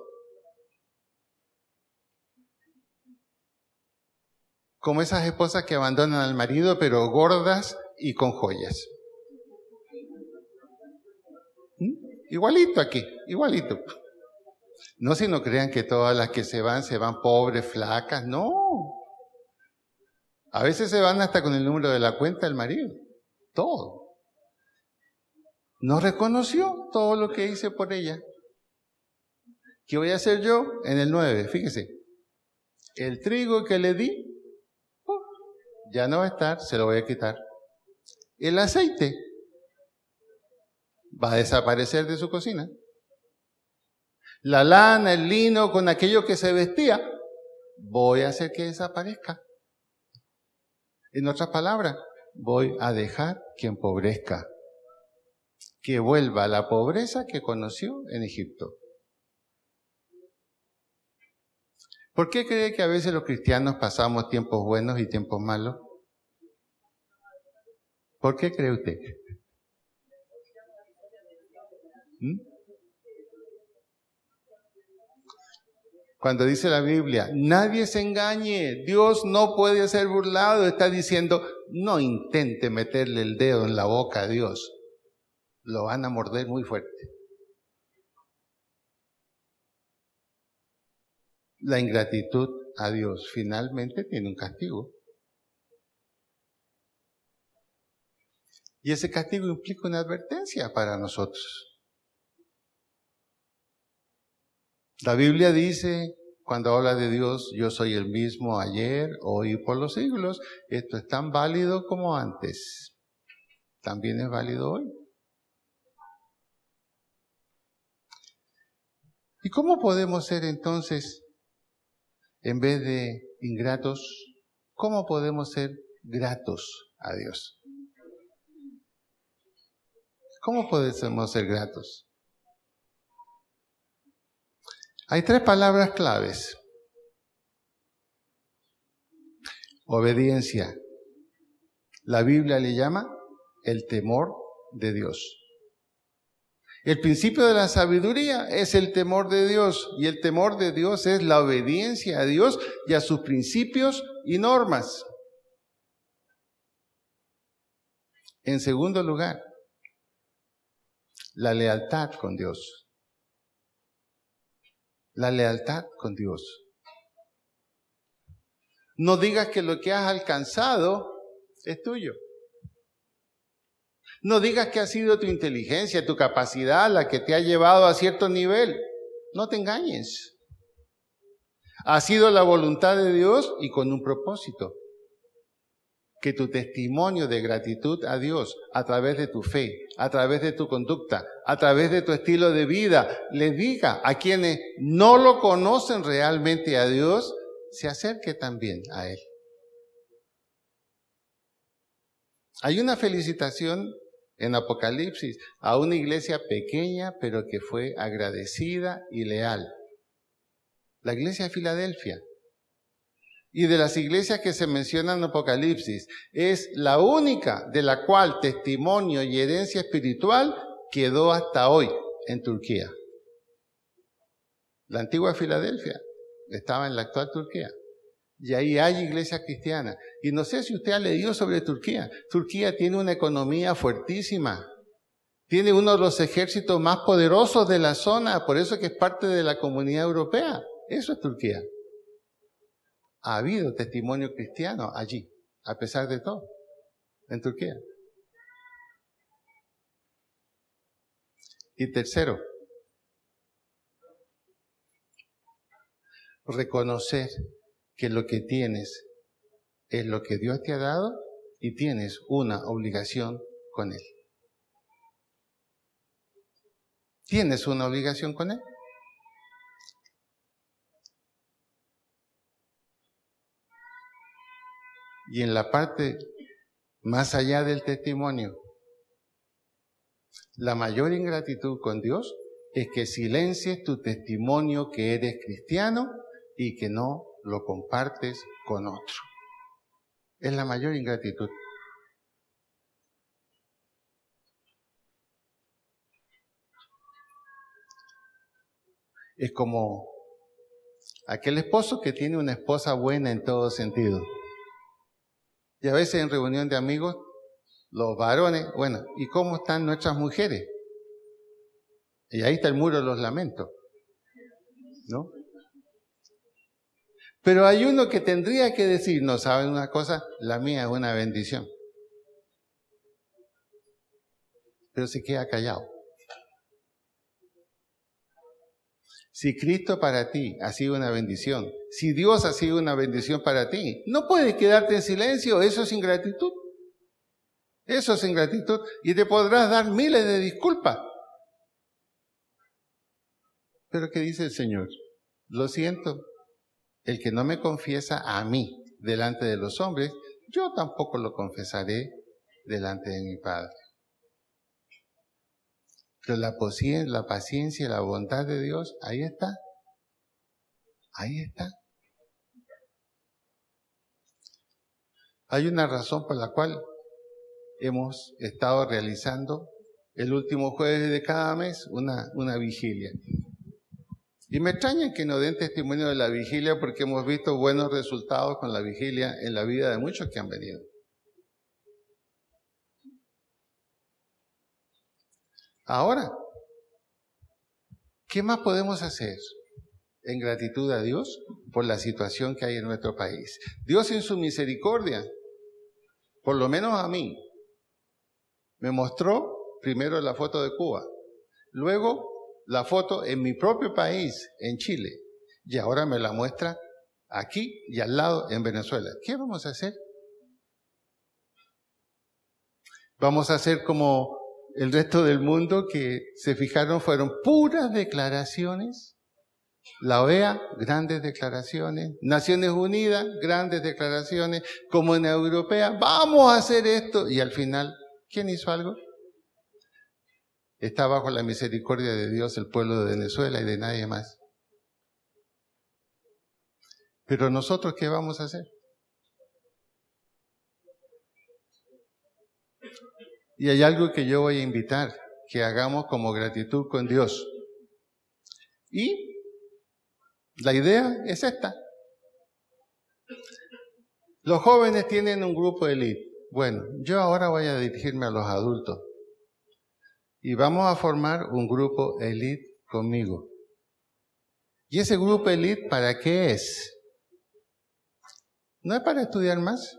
A: Como esas esposas que abandonan al marido, pero gordas y con joyas. Igualito aquí, igualito. No si no crean que todas las que se van pobres, flacas, no. A veces se van hasta con el número de la cuenta del marido. Todo. No reconoció todo lo que hice por ella. ¿Qué voy a hacer yo? En el 9, fíjese. El trigo que le di, ya no va a estar, se lo voy a quitar. El aceite va a desaparecer de su cocina. La lana, el lino, con aquello que se vestía, voy a hacer que desaparezca. En otras palabras, voy a dejar que empobrezca, que vuelva a la pobreza que conoció en Egipto. ¿Por qué cree que a veces los cristianos pasamos tiempos buenos y tiempos malos? ¿Por qué cree usted? Cuando dice la Biblia, nadie se engañe, Dios no puede ser burlado, está diciendo, no intente meterle el dedo en la boca a Dios, lo van a morder muy fuerte. La ingratitud a Dios finalmente tiene un castigo. Y ese castigo implica una advertencia para nosotros. La Biblia dice, cuando habla de Dios, yo soy el mismo ayer, hoy y por los siglos. Esto es tan válido como antes. También es válido hoy. ¿Y cómo podemos ser entonces, en vez de ingratos, cómo podemos ser gratos a Dios? ¿Cómo podemos ser gratos? Hay 3 palabras claves. Obediencia. La Biblia le llama el temor de Dios. El principio de la sabiduría es el temor de Dios, y el temor de Dios es la obediencia a Dios y a sus principios y normas. En segundo lugar, la lealtad con Dios. La lealtad con Dios. No digas que lo que has alcanzado es tuyo. No digas que ha sido tu inteligencia, tu capacidad la que te ha llevado a cierto nivel. No te engañes. Ha sido la voluntad de Dios y con un propósito. Que tu testimonio de gratitud a Dios, a través de tu fe, a través de tu conducta, a través de tu estilo de vida, le diga a quienes no lo conocen realmente a Dios, se acerque también a Él. Hay una felicitación en Apocalipsis a una iglesia pequeña, pero que fue agradecida y leal. La iglesia de Filadelfia. Y de las iglesias que se mencionan en Apocalipsis, es la única de la cual testimonio y herencia espiritual quedó hasta hoy en Turquía. La antigua Filadelfia estaba en la actual Turquía. Y ahí hay iglesia cristiana. Y no sé si usted ha leído sobre Turquía. Turquía tiene una economía fuertísima. Tiene uno de los ejércitos más poderosos de la zona. Por eso que es parte de la Comunidad Europea. Eso es Turquía. Ha habido testimonio cristiano allí, a pesar de todo, en Turquía. Y tercero, reconocer que lo que tienes es lo que Dios te ha dado y tienes una obligación con Él. ¿Tienes una obligación con Él? Y en la parte más allá del testimonio, la mayor ingratitud con Dios es que silencies tu testimonio que eres cristiano y que no lo compartes con otro. Es la mayor ingratitud. Es como aquel esposo que tiene una esposa buena en todo sentido. Y a veces en reunión de amigos, los varones, bueno, ¿y cómo están nuestras mujeres? Y ahí está el muro de los lamentos, ¿no? Pero hay uno que tendría que decir, no, ¿saben una cosa? La mía es una bendición. Pero se queda callado. Si Cristo para ti ha sido una bendición, si Dios ha sido una bendición para ti, no puedes quedarte en silencio, eso es ingratitud. Eso es ingratitud y te podrás dar miles de disculpas. Pero ¿qué dice el Señor? Lo siento, el que no me confiesa a mí delante de los hombres, yo tampoco lo confesaré delante de mi Padre. Pero la paciencia y la bondad de Dios, ahí está. Ahí está. Hay una razón por la cual hemos estado realizando el último jueves de cada mes una vigilia. Y me extraña que nos den testimonio de la vigilia porque hemos visto buenos resultados con la vigilia en la vida de muchos que han venido. Ahora, ¿qué más podemos hacer en gratitud a Dios por la situación que hay en nuestro país? Dios en su misericordia, por lo menos a mí, me mostró primero la foto de Cuba, luego la foto en mi propio país, en Chile, y ahora me la muestra aquí y al lado en Venezuela. ¿Qué vamos a hacer? Vamos a hacer como el resto del mundo que se fijaron, fueron puras declaraciones. La OEA, grandes declaraciones. Naciones Unidas, grandes declaraciones. Comunidad Europea, vamos a hacer esto. Y al final, ¿quién hizo algo? Está bajo la misericordia de Dios el pueblo de Venezuela y de nadie más. Pero nosotros, ¿qué vamos a hacer? Y hay algo que yo voy a invitar, que hagamos como gratitud con Dios. Y la idea es esta. Los jóvenes tienen un grupo elite. Bueno, yo ahora voy a dirigirme a los adultos. Y vamos a formar un grupo elite conmigo. ¿Y ese grupo elite para qué es? ¿No es para estudiar más?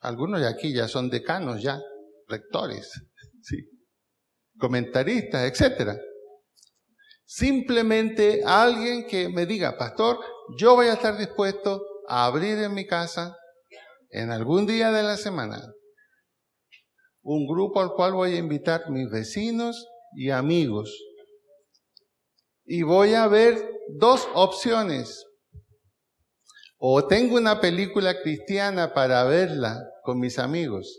A: Algunos de aquí ya son decanos, ya, rectores, sí, comentaristas, etcétera. Simplemente alguien que me diga, pastor, yo voy a estar dispuesto a abrir en mi casa, en algún día de la semana, un grupo al cual voy a invitar mis vecinos y amigos. Y voy a ver dos opciones. O tengo una película cristiana para verla con mis amigos,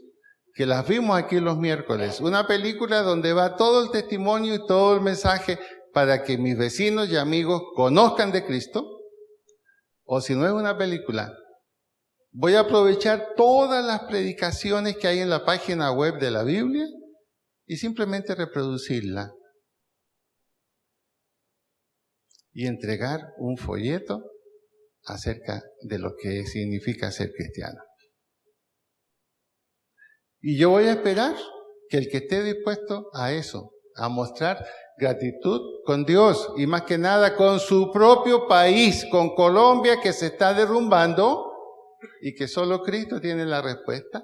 A: que las vimos aquí los miércoles. Una película donde va todo el testimonio y todo el mensaje para que mis vecinos y amigos conozcan de Cristo. O si no es una película, voy a aprovechar todas las predicaciones que hay en la página web de la Biblia y simplemente reproducirla. Y entregar un folleto acerca de lo que significa ser cristiano. Y yo voy a esperar que el que esté dispuesto a eso, a mostrar gratitud con Dios y más que nada con su propio país, con Colombia que se está derrumbando y que solo Cristo tiene la respuesta,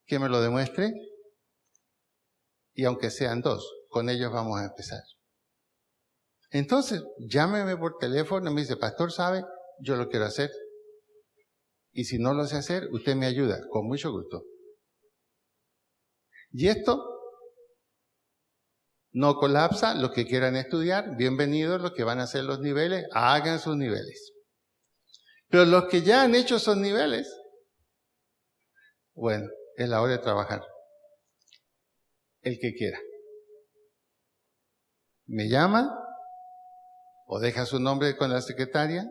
A: que me lo demuestre. Y aunque sean 2, con ellos vamos a empezar. Entonces, llámeme por teléfono y me dice, pastor, ¿sabe? Yo lo quiero hacer. Y si no lo sé hacer, usted me ayuda, con mucho gusto. Y esto no colapsa. Los que quieran estudiar, bienvenidos. Los que van a hacer los niveles, hagan sus niveles. Pero los que ya han hecho esos niveles, bueno, es la hora de trabajar. El que quiera. Me llama o deja su nombre con la secretaria.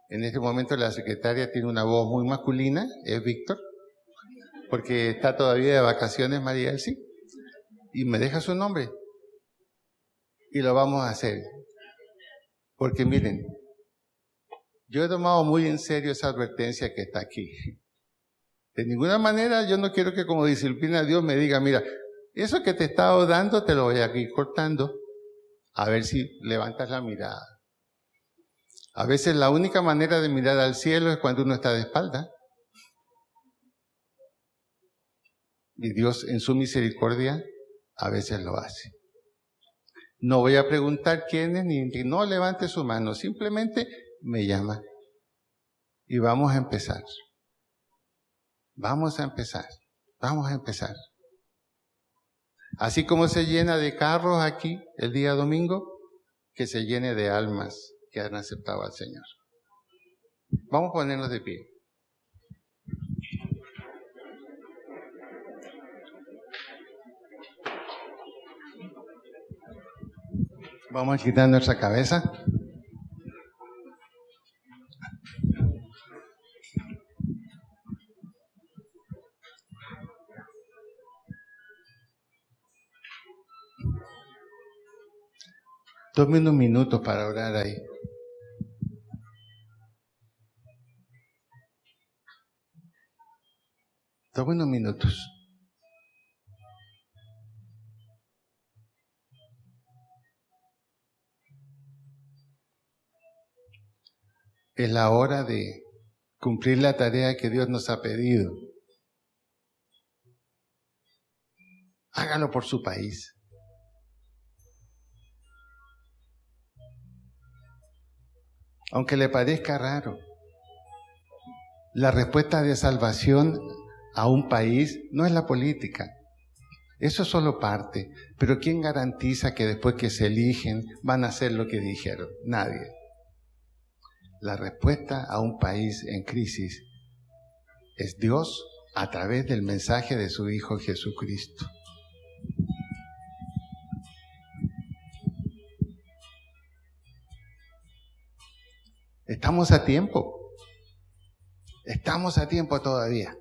A: En este momento la secretaria tiene una voz muy masculina, es Víctor, porque está todavía de vacaciones María Elsie, y me deja su nombre. Y lo vamos a hacer. Porque miren, yo he tomado muy en serio esa advertencia que está aquí. De ninguna manera yo no quiero que como disciplina Dios me diga, mira, eso que te he estado dando te lo voy a ir cortando, a ver si levantas la mirada. A veces la única manera de mirar al cielo es cuando uno está de espalda. Y Dios en su misericordia a veces lo hace. No voy a preguntar quién es, ni no levante su mano, simplemente me llama. Y vamos a empezar. Vamos a empezar. Vamos a empezar. Así como se llena de carros aquí el día domingo, que se llene de almas que han aceptado al Señor. Vamos a ponernos de pie. Vamos a quitar nuestra cabeza. Tome unos minutos para orar ahí. Tome unos minutos. Es la hora de cumplir la tarea que Dios nos ha pedido. Hágalo por su país. Aunque le parezca raro, la respuesta de salvación a un país no es la política. Eso es solo parte. Pero ¿quién garantiza que después que se eligen van a hacer lo que dijeron? Nadie. La respuesta a un país en crisis es Dios a través del mensaje de su Hijo Jesucristo. Estamos a tiempo. Estamos a tiempo todavía.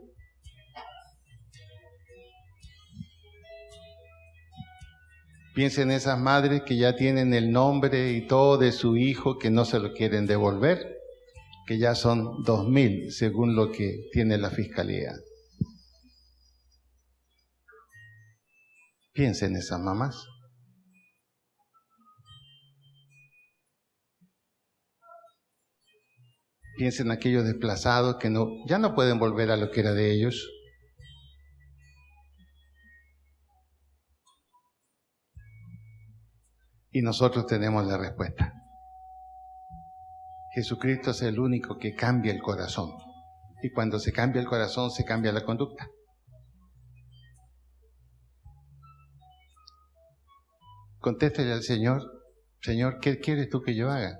A: Piensen en esas madres que ya tienen el nombre y todo de su hijo que no se lo quieren devolver, que ya son 2.000 según lo que tiene la fiscalía. Piensen en esas mamás. Piensen en aquellos desplazados que ya no pueden volver a lo que era de ellos. Y nosotros tenemos la respuesta. Jesucristo es el único que cambia el corazón. Y cuando se cambia el corazón, se cambia la conducta. Contéstele al Señor, Señor, ¿qué quieres tú que yo haga?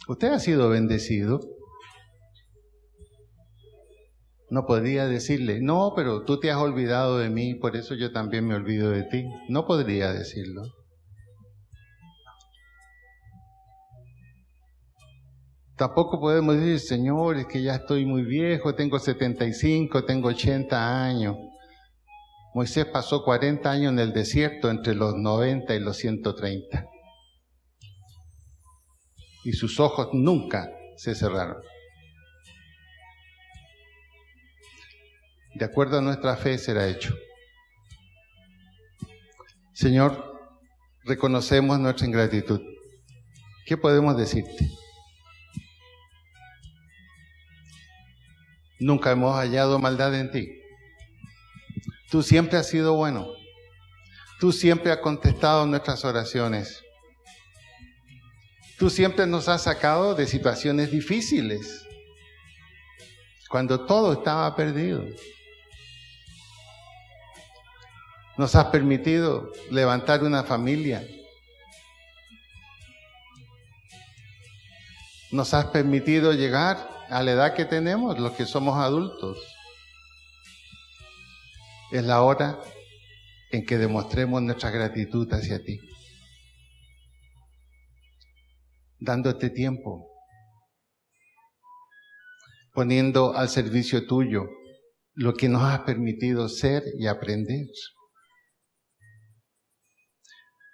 A: ¿Usted ha sido bendecido? No podría decirle, no, pero tú te has olvidado de mí, por eso yo también me olvido de ti. No podría decirlo. Tampoco podemos decir, Señor, es que ya estoy muy viejo, tengo 75, tengo 80 años. Moisés pasó 40 años en el desierto entre los 90 y los 130. y sus ojos nunca se cerraron. De acuerdo a nuestra fe será hecho. Señor, reconocemos nuestra ingratitud. ¿Qué podemos decirte? Nunca hemos hallado maldad en ti. Tú siempre has sido bueno. Tú siempre has contestado nuestras oraciones. Tú siempre nos has sacado de situaciones difíciles, cuando todo estaba perdido. Nos has permitido levantar una familia. Nos has permitido llegar a la edad que tenemos, los que somos adultos. Es la hora en que demostremos nuestra gratitud hacia ti, dándote tiempo, poniendo al servicio tuyo lo que nos has permitido ser y aprender.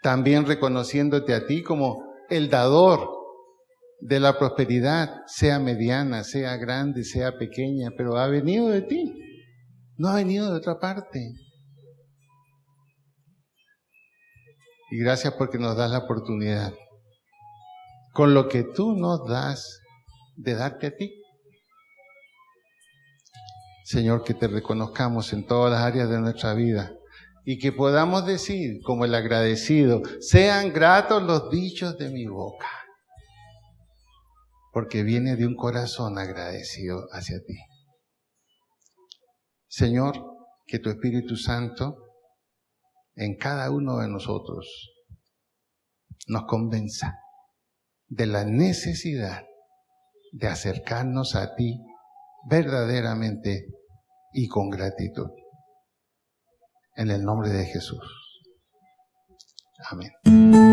A: También reconociéndote a ti como el dador de la prosperidad, sea mediana, sea grande, sea pequeña, pero ha venido de ti, no ha venido de otra parte. Y gracias porque nos das la oportunidad, con lo que tú nos das, de darte a ti. Señor, que te reconozcamos en todas las áreas de nuestra vida y que podamos decir, como el agradecido, sean gratos los dichos de mi boca, porque viene de un corazón agradecido hacia ti. Señor, que tu Espíritu Santo en cada uno de nosotros nos convenza de la necesidad de acercarnos a ti verdaderamente y con gratitud. En el nombre de Jesús. Amén.